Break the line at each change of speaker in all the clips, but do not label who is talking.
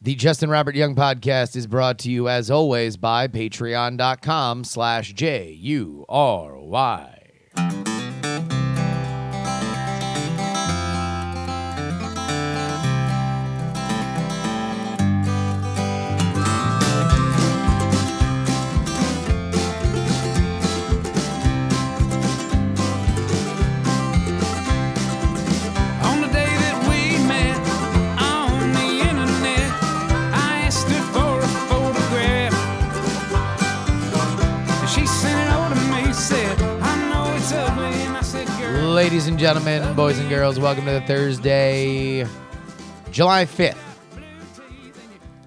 The Justin Robert Young podcast is brought to you, as always, by patreon.com/JuRY. Ladies and gentlemen, boys and girls, welcome to the Thursday, July 5th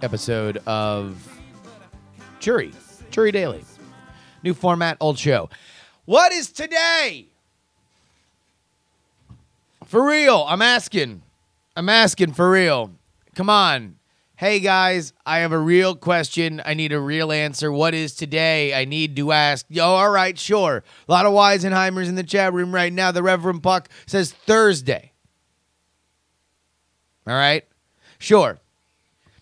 episode of JuRY Daily. New format, old show. What is today? For real, I'm asking for real. Come on. Hey guys, I have a real question. I need a real answer. What is today? I need to ask. Yo, all right, sure. A lot of Weisenheimers in the chat room right now. The Reverend Puck says Thursday. All right? Sure.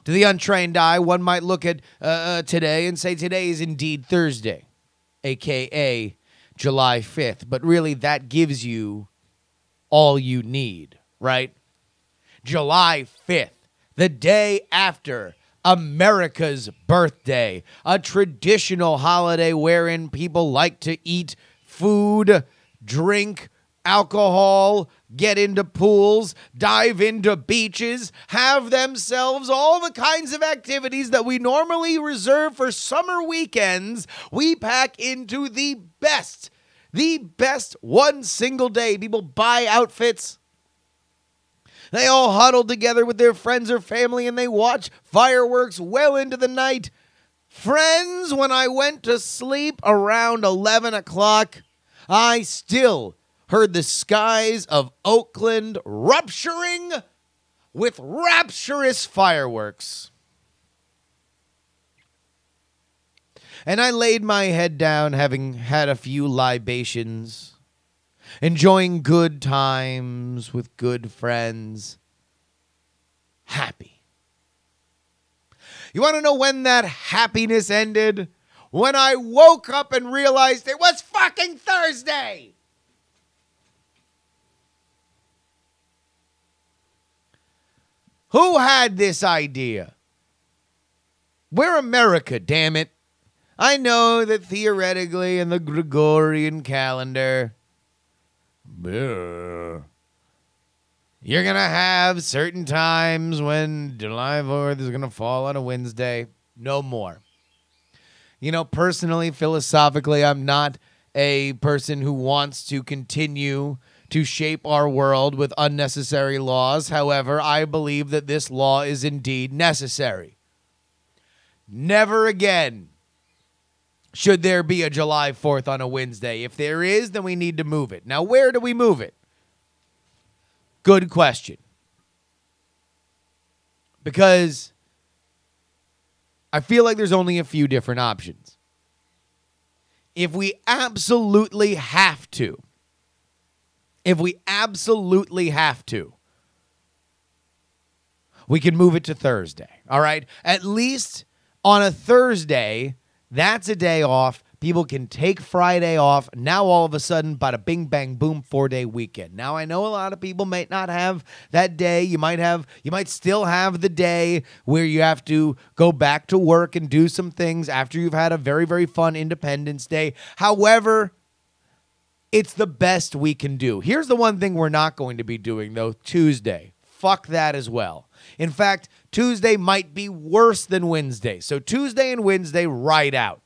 To the untrained eye, one might look at today and say today is indeed Thursday, a.k.a. July 5th. But really, that gives you all you need, right? July 5th. The day after America's birthday, a traditional holiday wherein people like to eat food, drink alcohol, get into pools, dive into beaches, have themselves all the kinds of activities that we normally reserve for summer weekends. We pack into the best one single day. People buy outfits. They all huddle together with their friends or family and they watch fireworks well into the night. Friends, when I went to sleep around 11 o'clock, I still heard the skies of Oakland rupturing with rapturous fireworks. And I laid my head down, having had a few libations, enjoying good times with good friends. Happy. You want to know when that happiness ended? When I woke up and realized it was fucking Thursday. Who had this idea? We're America, damn it. I know that theoretically in the Gregorian calendar, you're going to have certain times when July 4th is going to fall on a Wednesday. No more. You know, personally, philosophically, I'm not a person who wants to continue to shape our world with unnecessary laws. However, I believe that this law is indeed necessary. Never again should there be a July 4th on a Wednesday. If there is, then we need to move it. Now, where do we move it? Good question. Because I feel like there's only a few different options. If we absolutely have to, we can move it to Thursday. All right? At least on a Thursday, that's a day off. People can take Friday off. Now, all of a sudden, bada bing, bang, boom, 4-day weekend. Now, I know a lot of people might not have that day. You might still have the day where you have to go back to work and do some things after you've had a very, very fun Independence Day. However, it's the best we can do. Here's the one thing we're not going to be doing, though, Tuesday. Fuck that as well. In fact, Tuesday might be worse than Wednesday. So Tuesday and Wednesday, right out.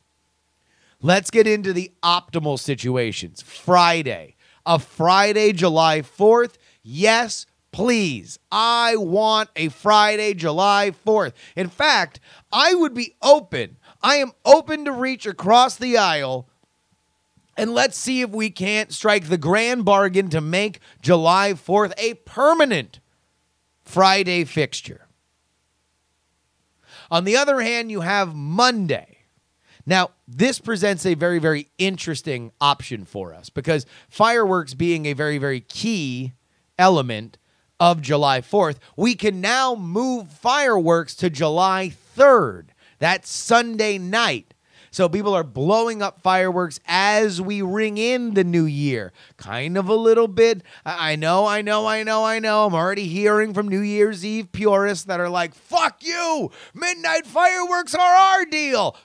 Let's get into the optimal situations. Friday. A Friday, July 4th. Yes, please. I want a Friday, July 4th. In fact, I would be open. I am open to reach across the aisle. And let's see if we can't strike the grand bargain to make July 4th a permanent Friday fixture. On the other hand, you have Monday. Now, this presents a very, very interesting option for us because fireworks being a very, very key element of July 4th, we can now move fireworks to July 3rd. That's Sunday night. So people are blowing up fireworks as we ring in the new year. Kind of a little bit. I know. I'm already hearing from New Year's Eve purists that are like, fuck you. Midnight fireworks are our deal.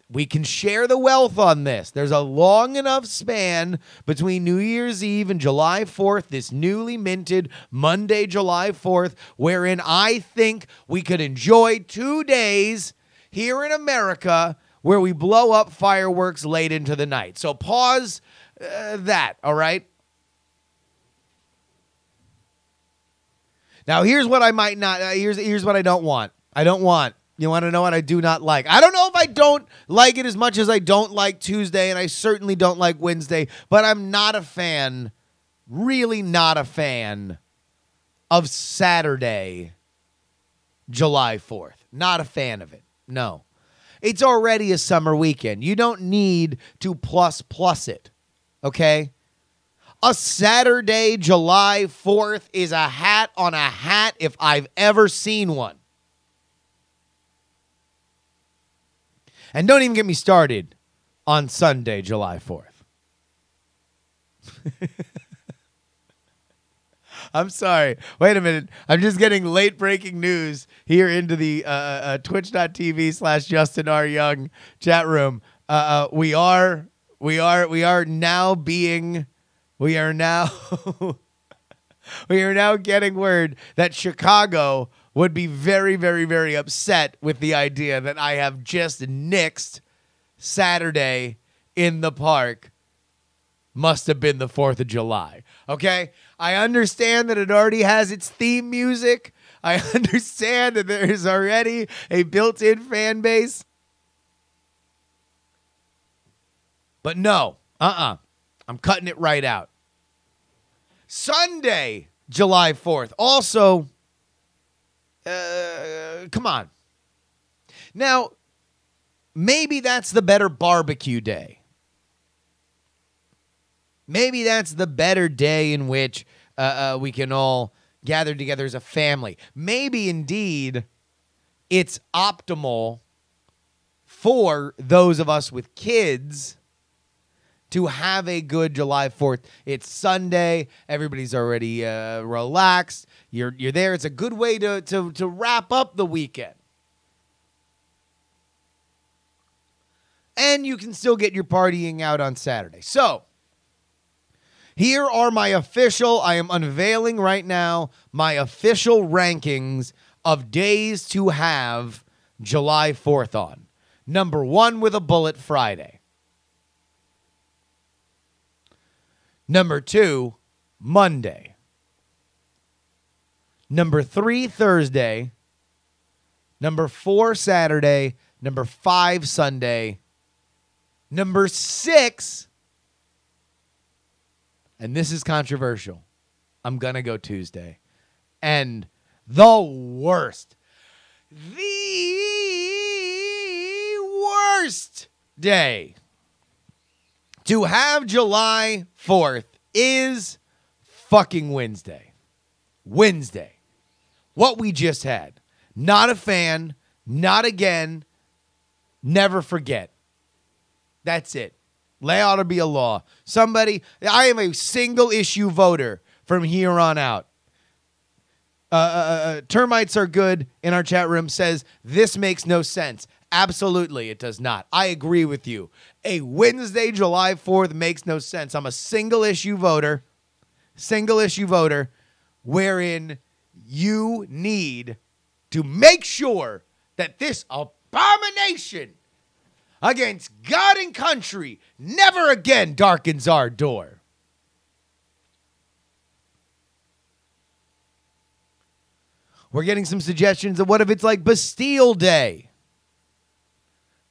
We can share the wealth on this. There's a long enough span between New Year's Eve and July 4th, this newly minted Monday, July 4th, wherein I think we could enjoy 2 days here in America where we blow up fireworks late into the night. So pause that, all right? Now, here's what I might not, here's what I don't want. You want to know what I do not like? I don't know if I don't like it as much as I don't like Tuesday, and I certainly don't like Wednesday, but I'm not a fan, really not a fan of Saturday, July 4th. Not a fan of it. No. It's already a summer weekend. You don't need to plus it, okay? A Saturday, July 4th is a hat on a hat if I've ever seen one. And don't even get me started on Sunday, July 4th. I'm sorry. Wait a minute. I'm just getting late breaking news here into the twitch.tv/Justin R. Young chat room. We are now getting word that Chicago would be very, very, very upset with the idea that I have just nixed Saturday in the park. Must have been the 4th of July. Okay? I understand that it already has its theme music. I understand that there is already a built-in fan base. But no. I'm cutting it right out. Sunday, July 4th. Also, come on. Now, maybe that's the better barbecue day. Maybe that's the better day in which we can all gather together as a family. Maybe, indeed, it's optimal for those of us with kids to have a good July 4th. It's Sunday. Everybody's already relaxed. You're there. It's a good way to wrap up the weekend. And you can still get your partying out on Saturday. So, here are I am unveiling right now my official rankings of days to have July 4th on. Number 1 with a bullet, Friday. Number 2, Monday. Number 3, Thursday. Number 4, Saturday. Number 5, Sunday. Number 6, and this is controversial, I'm going to go Tuesday. And the worst day to have July 4th is fucking Wednesday. Wednesday. What we just had. Not a fan. Not again. Never forget. That's it. Lay ought to be a law. Somebody, I am a single issue voter from here on out. Termites are good in our chat room says this makes no sense. Absolutely, it does not. I agree with you. A Wednesday, July 4th makes no sense. I'm a single issue voter wherein you need to make sure that this abomination against God and country never again darkens our door. We're getting some suggestions of what if it's like Bastille Day,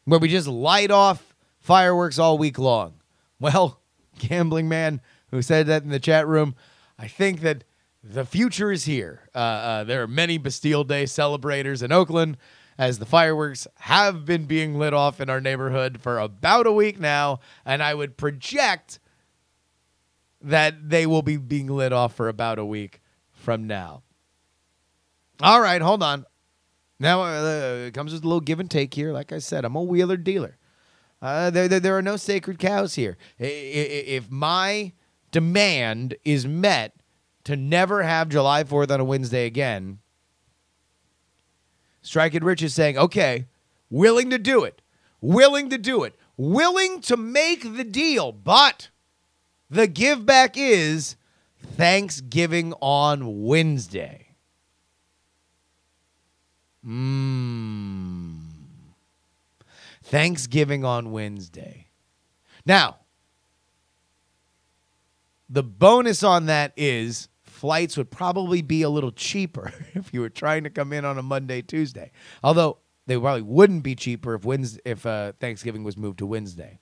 where we just light off fireworks all week long. Well, Gambling Man, who said that in the chat room, I think that the future is here. There are many Bastille Day celebrators in Oakland, as the fireworks have been being lit off in our neighborhood for about a week now, and I would project that they will be being lit off for about a week from now. All right, hold on. Now, it comes with a little give and take here. Like I said, I'm a wheeler dealer. There are no sacred cows here. If my demand is met to never have July 4th on a Wednesday again, Strike It Rich is saying, okay, willing to do it, willing to make the deal, but the give back is Thanksgiving on Wednesday. Thanksgiving on Wednesday. Now, the bonus on that is flights would probably be a little cheaper if you were trying to come in on a Monday, Tuesday. Although they probably wouldn't be cheaper if Thanksgiving was moved to Wednesday.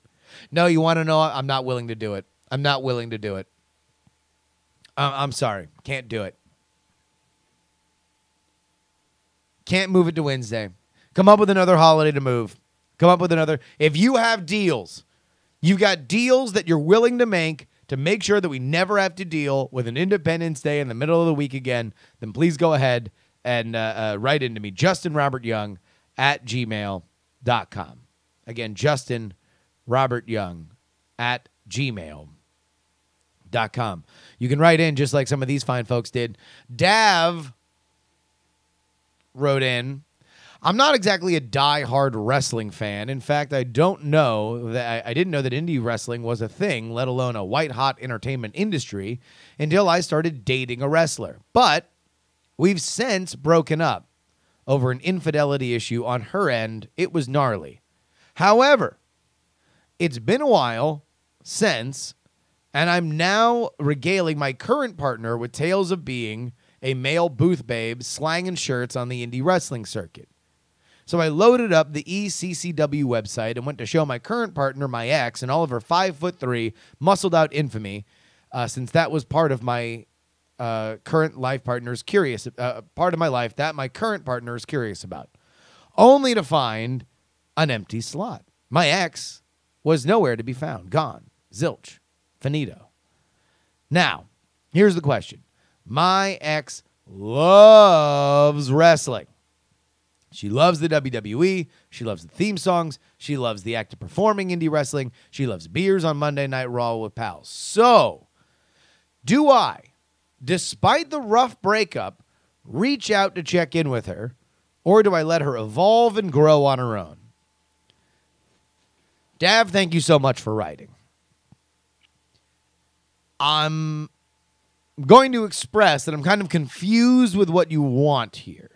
No, you want to know? I'm not willing to do it. I'm not willing to do it. I'm sorry. Can't do it. Can't move it to Wednesday. Come up with another holiday to move. Come up with another. If you have deals, you've got deals that you're willing to make sure that we never have to deal with an Independence Day in the middle of the week again, then please go ahead and write into me, JustinRobertYoung@gmail.com. Again, JustinRobertYoung@gmail.com. You can write in just like some of these fine folks did. Dav wrote in, I'm not exactly a die-hard wrestling fan. In fact, I didn't know that indie wrestling was a thing, let alone a white-hot entertainment industry, until I started dating a wrestler. But we've since broken up over an infidelity issue on her end. It was gnarly. However, it's been a while since, and I'm now regaling my current partner with tales of being a male booth babe slanging shirts on the indie wrestling circuit. So I loaded up the ECCW website and went to show my current partner, my ex, and all of her 5'3", muscled-out infamy, since that was part of my current life partner's part of my life that my current partner is curious about, only to find an empty slot. My ex was nowhere to be found. Gone. Zilch. Finito. Now, here's the question. My ex loves wrestling. She loves the WWE. She loves the theme songs. She loves the act of performing indie wrestling. She loves beers on Monday Night Raw with pals. So, do I, despite the rough breakup, reach out to check in with her, or do I let her evolve and grow on her own? Dav, thank you so much for writing. I'm going to express that I'm kind of confused with what you want here.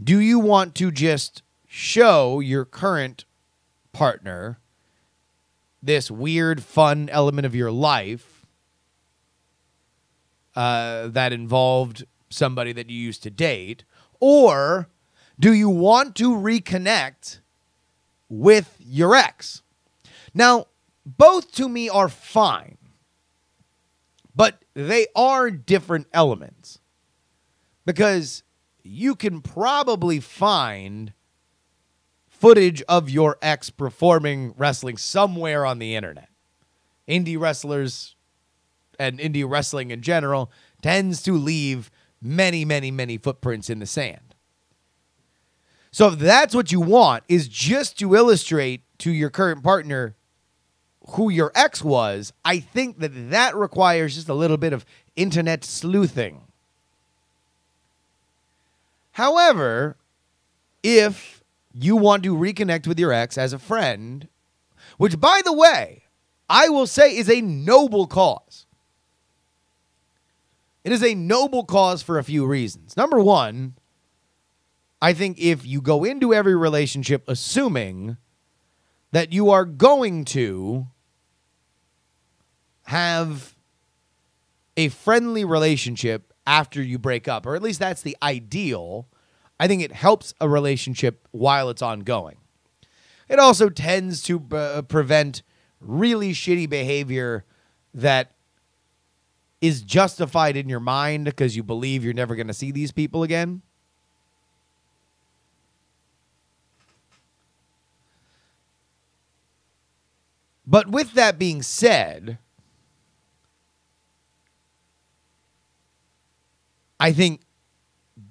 Do you want to just show your current partner this weird, fun element of your life that involved somebody that you used to date? Or do you want to reconnect with your ex? Now, both to me are fine, but they are different elements, because you can probably find footage of your ex performing wrestling somewhere on the internet. Indie wrestlers and indie wrestling in general tends to leave many, many, many footprints in the sand. So if that's what you want, is just to illustrate to your current partner who your ex was, I think that requires just a little bit of internet sleuthing. However, if you want to reconnect with your ex as a friend, which, by the way, I will say is a noble cause. It is a noble cause for a few reasons. Number one, I think if you go into every relationship assuming that you are going to have a friendly relationship after you break up, or at least that's the ideal, I think it helps a relationship while it's ongoing. It also tends to prevent really shitty behavior that is justified in your mind because you believe you're never going to see these people again. But with that being said, I think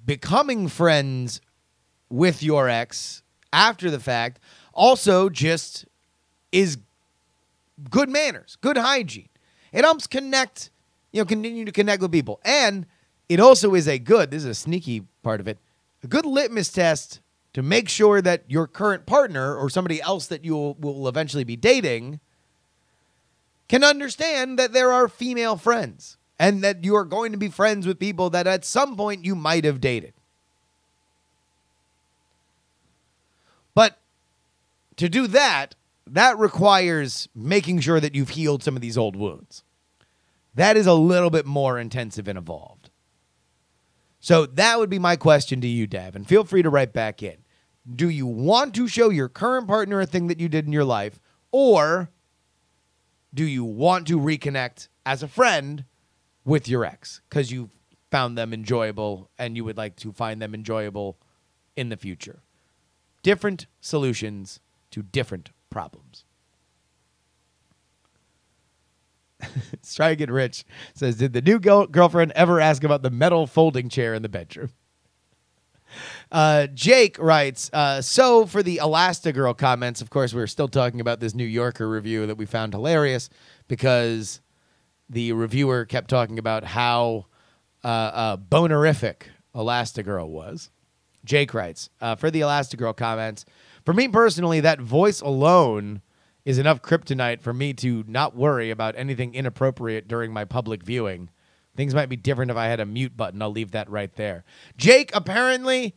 becoming friends with your ex after the fact also just is good manners, good hygiene. It helps connect, continue to connect with people. And it also is this is a sneaky part of it, a good litmus test to make sure that your current partner or somebody else that you will eventually be dating can understand that there are female friends and that you are going to be friends with people that at some point you might have dated. But to do that requires making sure that you've healed some of these old wounds. That is a little bit more intensive and involved. So that would be my question to you, Dev, and feel free to write back in. Do you want to show your current partner a thing that you did in your life, or do you want to reconnect as a friend with your ex because you found them enjoyable and you would like to find them enjoyable in the future? Different solutions to different problems. Let's try to get rich. Says, did the new girlfriend ever ask about the metal folding chair in the bedroom? Jake writes, so for the Elastigirl comments, of course, we're still talking about this New Yorker review that we found hilarious because the reviewer kept talking about how bonerific Elastigirl was. Jake writes, for the Elastigirl comments, for me personally, that voice alone is enough kryptonite for me to not worry about anything inappropriate during my public viewing. Things might be different if I had a mute button. I'll leave that right there. Jake, apparently,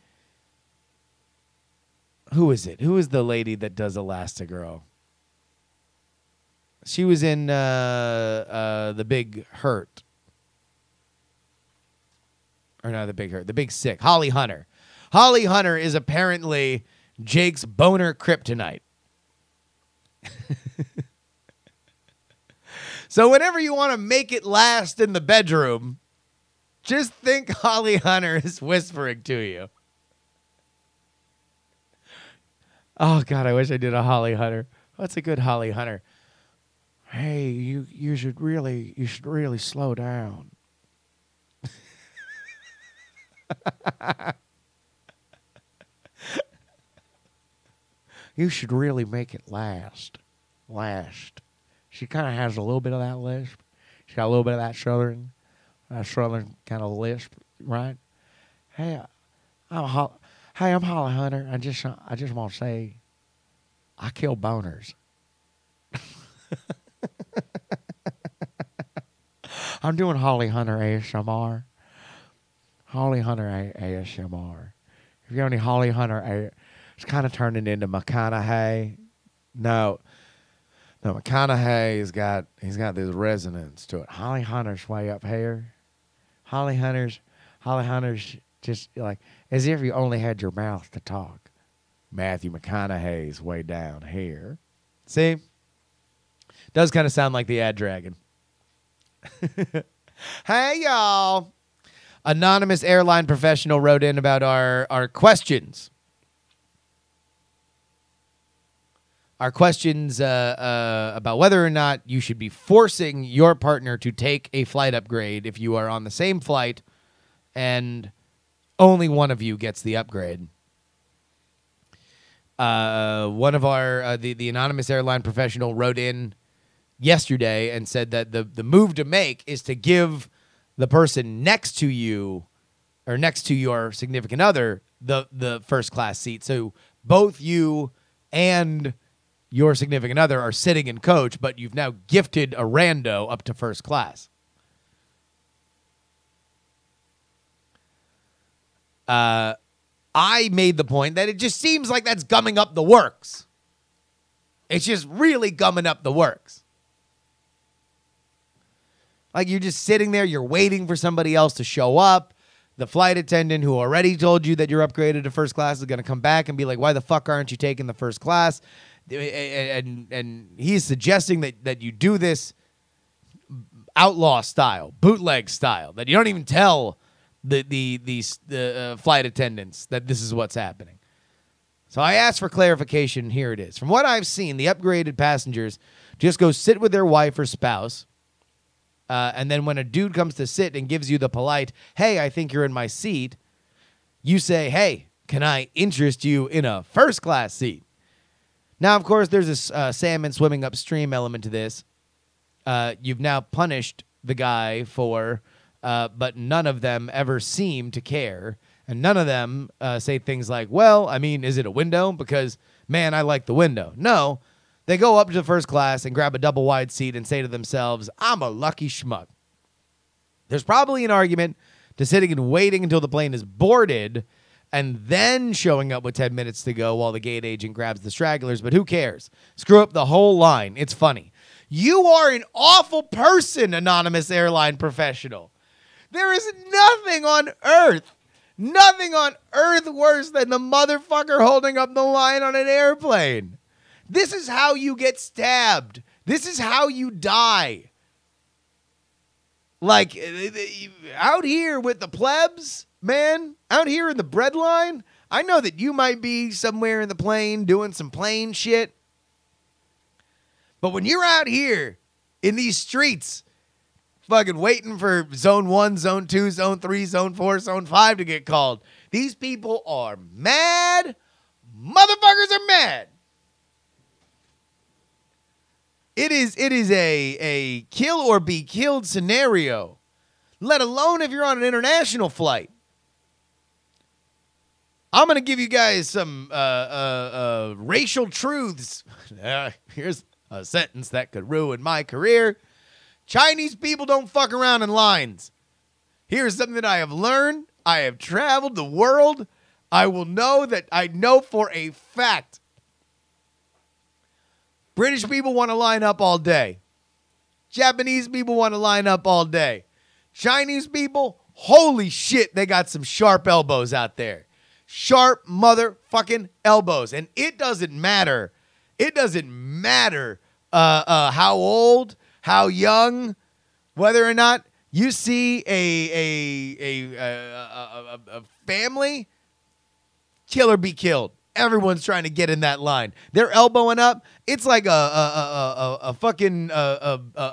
who is it? Who is the lady that does Elastigirl? She was in The Big Hurt. Or not The Big Hurt, The Big Sick. Holly Hunter. Holly Hunter is apparently Jake's boner kryptonite. So whenever you want to make it last in the bedroom, just think Holly Hunter is whispering to you. Oh, God, I wish I did a Holly Hunter. What's a good Holly Hunter? Hey, you should really slow down. You should really make it last. She kind of has a little bit of that lisp. She's got a little bit of that southern kind of lisp, right? Hey, I'm Holly Hunter. I just want to say, I kill boners. I'm doing Holly Hunter ASMR. Holly Hunter ASMR. If you got any Holly Hunter, it's kind of turning into McConaughey. No, McConaughey's got this resonance to it. Holly Hunter's way up here. Holly Hunter's just like as if you only had your mouth to talk. Matthew McConaughey's way down here. See? Does kind of sound like the ad dragon. Hey, y'all. Anonymous airline professional wrote in about our questions. Our questions about whether or not you should be forcing your partner to take a flight upgrade if you are on the same flight and only one of you gets the upgrade. One of our the anonymous airline professional wrote in yesterday and said that the move to make is to give the person next to you or next to your significant other the first class seat. So both you and your significant other are sitting in coach, but you've now gifted a rando up to first class. I made the point that it just seems like that's gumming up the works. It's just really gumming up the works. Like you're just sitting there, you're waiting for somebody else to show up. The flight attendant who already told you that you're upgraded to first class is going to come back and be like, why the fuck aren't you taking the first class? And he's suggesting that you do this outlaw style, bootleg style, that you don't even tell the flight attendants that this is what's happening. So I asked for clarification. Here it is. From what I've seen, the upgraded passengers just go sit with their wife or spouse. And then when a dude comes to sit and gives you the polite, hey, I think you're in my seat, You say, hey, can I interest you in a first class seat? Now, of course, there's a salmon swimming upstream element to this. You've now punished the guy but none of them ever seem to care. And none of them say things like, well, I mean, is it a window? Because, man, I like the window. No, they go up to the first class and grab a double wide seat and say to themselves, I'm a lucky schmuck. There's probably an argument to sitting and waiting until the plane is boarded and then showing up with 10 minutes to go while the gate agent grabs the stragglers, but who cares? Screw up the whole line. It's funny. You are an awful person, anonymous airline professional. There is nothing on earth worse than the motherfucker holding up the line on an airplane. This is how you get stabbed. This is how you die. Like, out here with the plebs, man, out here in the bread line, I know that you might be somewhere in the plane doing some plane shit. But when you're out here in these streets, fucking waiting for zone 1, zone 2, zone 3, zone 4, zone 5 to get called, these people are mad. Motherfuckers are mad. It is a kill or be killed scenario, let alone if you're on an international flight. I'm going to give you guys some racial truths. Here's a sentence that could ruin my career. Chinese people don't fuck around in lines. Here's something that I have learned. I have traveled the world. I will know that I know for a fact. British people want to line up all day. Japanese people want to line up all day. Chinese people, holy shit, they got some sharp elbows out there. Sharp motherfucking elbows. And it doesn't matter. It doesn't matter how old, how young, whether or not you see a family, kill or be killed. Everyone's trying to get in that line. They're elbowing up. It's like a fucking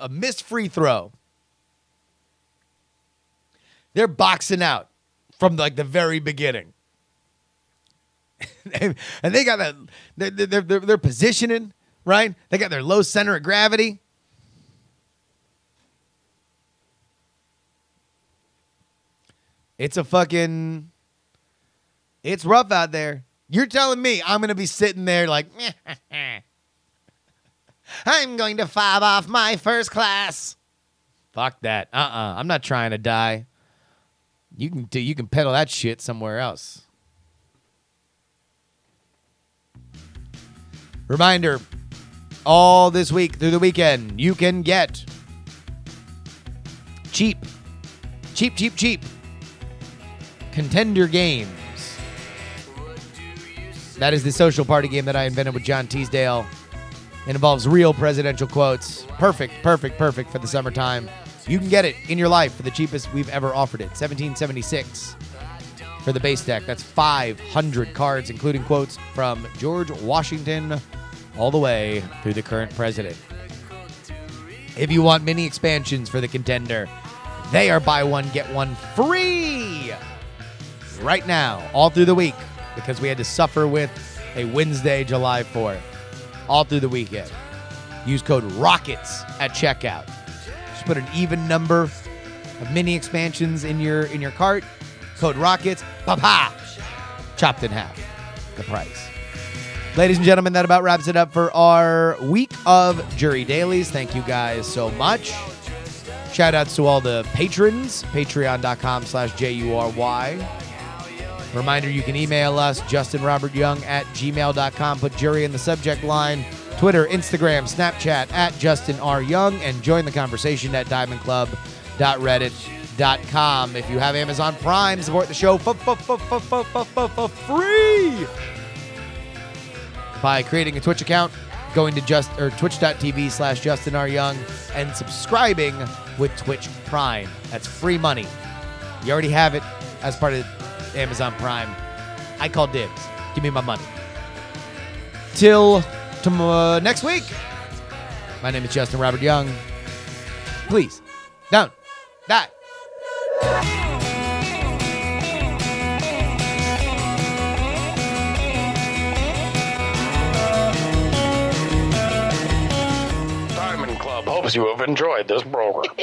missed free throw. They're boxing out from like the very beginning. And they got that. They're positioning, right? They got their low center of gravity. It's rough out there. You're telling me I'm going to be sitting there like, I'm going to fob off my first class. Fuck that. I'm not trying to die. You can peddle that shit somewhere else. Reminder, all this week through the weekend, you can get cheap Contender Games. That is the social party game that I invented with John Teasdale. It involves real presidential quotes. Perfect for the summertime. You can get it in your life for the cheapest we've ever offered it. $17.76 for the base deck. That's 500 cards, including quotes from George Washington all the way through the current president. If you want mini expansions for the Contender, they are buy one, get one free right now, all through the week, because we had to suffer with a Wednesday, July 4th, all through the weekend. Use code ROCKETS at checkout. Just put an even number of mini expansions in your cart. Code ROCKETS. Pa-pa! Chopped in half. The price. Ladies and gentlemen, that about wraps it up for our week of JuRY Dailies. Thank you guys so much. Shout outs to all the patrons. Patreon.com/JuRY. Reminder, you can email us, JustinRobertYoung@gmail.com. Put JuRY in the subject line. Twitter, Instagram, Snapchat @JustinRYoung. And join the conversation at diamondclub.reddit.com. If you have Amazon Prime, support the show for free by creating a Twitch account, going to twitch.tv/JustinRYoung, and subscribing with Twitch Prime. That's free money. You already have it as part of Amazon Prime. I call dibs. Give me my money. Till next week, my name is Justin Robert Young. Please, don't die.
you have enjoyed this program.